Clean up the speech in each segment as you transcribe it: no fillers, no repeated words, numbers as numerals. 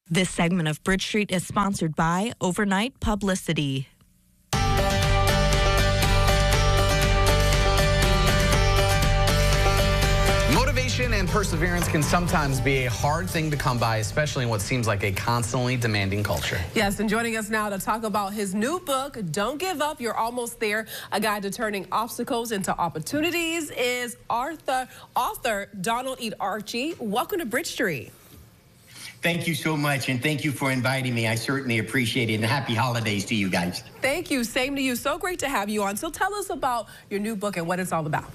This segment of Bridge Street is sponsored by Overnight Publicity. Motivation and perseverance can sometimes be a hard thing to come by, especially in what seems like a constantly demanding culture. Yes, and joining us now to talk about his new book, Don't Give Up, You're Almost There, a guide to turning obstacles into opportunities, is author Donald Archery. Welcome to Bridge Street. Thank you so much, and thank you for inviting me. I certainly appreciate it, and happy holidays to you guys. Thank you. Same to you. So great to have you on. So tell us about your new book and what it's all about.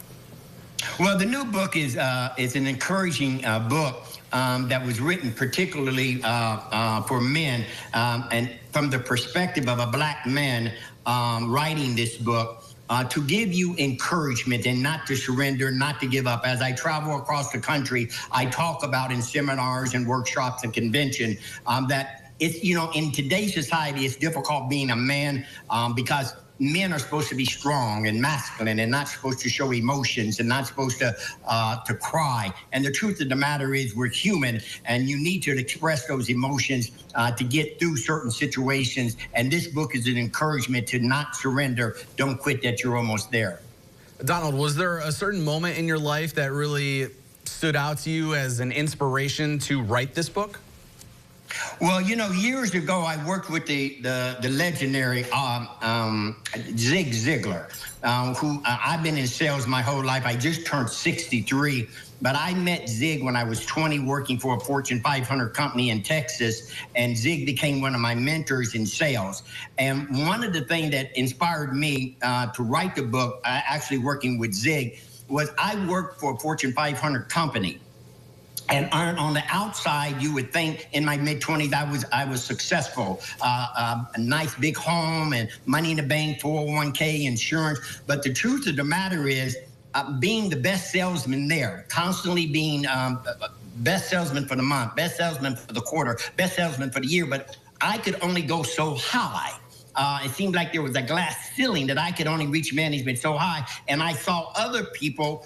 Well, the new book is an encouraging book that was written particularly for men, and from the perspective of a black man writing this book. To give you encouragement and not to surrender, not to give up. As I travel across the country, I talk about in seminars and workshops and convention that it's, you know, in today's society, it's difficult being a man because men are supposed to be strong and masculine and not supposed to show emotions and not supposed to cry. And the truth of the matter is we're human, and you need to express those emotions to get through certain situations. And this book is an encouragement to not surrender. Don't quit, that you're almost there. Donald, was there a certain moment in your life that really stood out to you as an inspiration to write this book? Well, you know, years ago, I worked with the legendary Zig Ziglar, who I've been in sales my whole life. I just turned 63, but I met Zig when I was 20 working for a Fortune 500 company in Texas, and Zig became one of my mentors in sales. And one of the things that inspired me to write the book, actually working with Zig, was I worked for a Fortune 500 company. And on the outside, you would think in my mid-20s I was successful, a nice big home and money in the bank, 401k, insurance. But the truth of the matter is, being the best salesman there, constantly being best salesman for the month, best salesman for the quarter, best salesman for the year. But I could only go so high. It seemed like there was a glass ceiling that I could only reach management so high, and I saw other people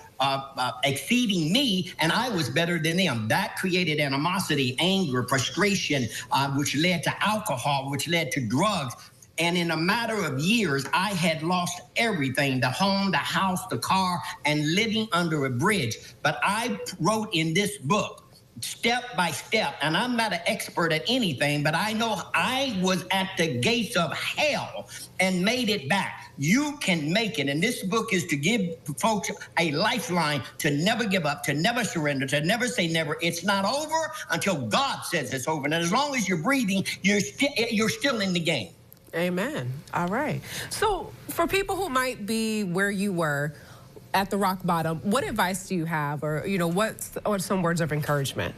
exceeding me, and I was better than them. That created animosity, anger, frustration, which led to alcohol, which led to drugs. And in a matter of years, I had lost everything, the home, the house, the car, and living under a bridge. But I wrote in this book, step by step, and I'm not an expert at anything, but I know I was at the gates of hell and made it back. You can make it, and this book is to give folks a lifeline to never give up, to never surrender, to never say never. It's not over until God says it's over, and as long as you're breathing, you're still in the game. Amen. All right. So for people who might be where you were, at the rock bottom, what advice do you have, or what are some words of encouragement?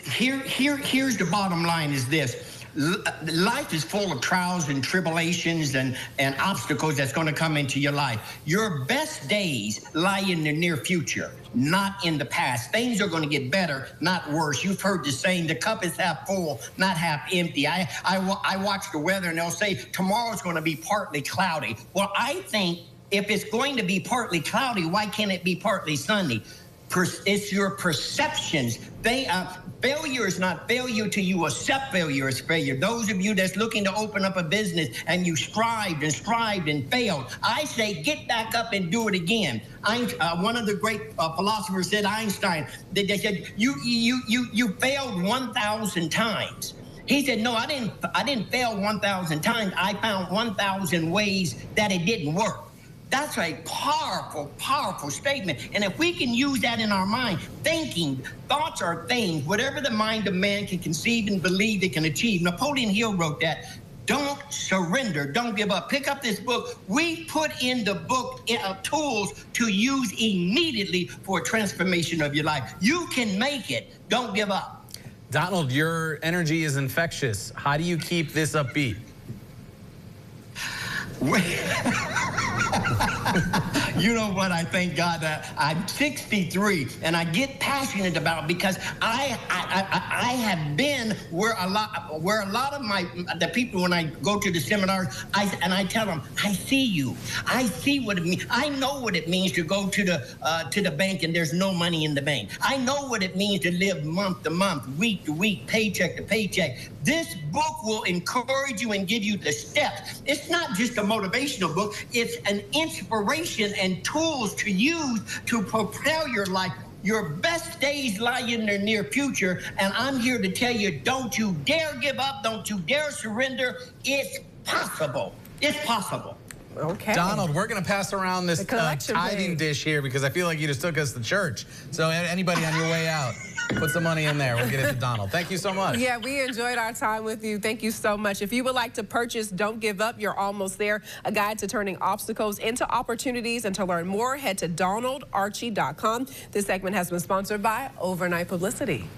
Here's the bottom line: is this. Life is full of trials and tribulations and obstacles that's going to come into your life. Your best days lie in the near future, not in the past. Things are going to get better, not worse. You've heard the saying, the cup is half full, not half empty. I watch the weather, and they'll say tomorrow's going to be partly cloudy. Well, I think if it's going to be partly cloudy, why can't it be partly sunny? It's your perceptions. Failure is not failure to you. Accept failure as failure. Those of you that's looking to open up a business and you strived and failed, I say get back up and do it again. One of the great philosophers said, Einstein, they said, you failed 1,000 times. He said, no, I didn't fail 1,000 times. I found 1,000 ways that it didn't work. That's a powerful, powerful statement. And if we can use that in our mind, thinking, thoughts are things, whatever the mind of man can conceive and believe it can achieve. Napoleon Hill wrote that. Don't surrender. Don't give up. Pick up this book. We put in the book tools to use immediately for a transformation of your life. You can make it. Don't give up. Donald, your energy is infectious. How do you keep this upbeat? You know what? I thank God that I'm 63, and I get passionate about it because I have been where a lot of the people, when I go to the seminars, I tell them, I see you. I see what it means. I know what it means to go to the bank and there's no money in the bank. I know what it means to live month to month, week to week, paycheck to paycheck. This book will encourage you and give you the steps. It's not just a motivational book. It's an inspiration and tools to use to propel your life. Your best days lie in the near future, and I'm here to tell you, don't you dare give up. Don't you dare surrender. It's possible. It's possible. Okay. Donald, we're going to pass around this tithing dish here because I feel like you just took us to church. So anybody on your way out, put some money in there. We'll get it to Donald. Thank you so much. Yeah, we enjoyed our time with you. Thank you so much. If you would like to purchase Don't Give Up, You're Almost There, a guide to turning obstacles into opportunities. And to learn more, head to DonaldArchie.com. This segment has been sponsored by Overnight Publicity.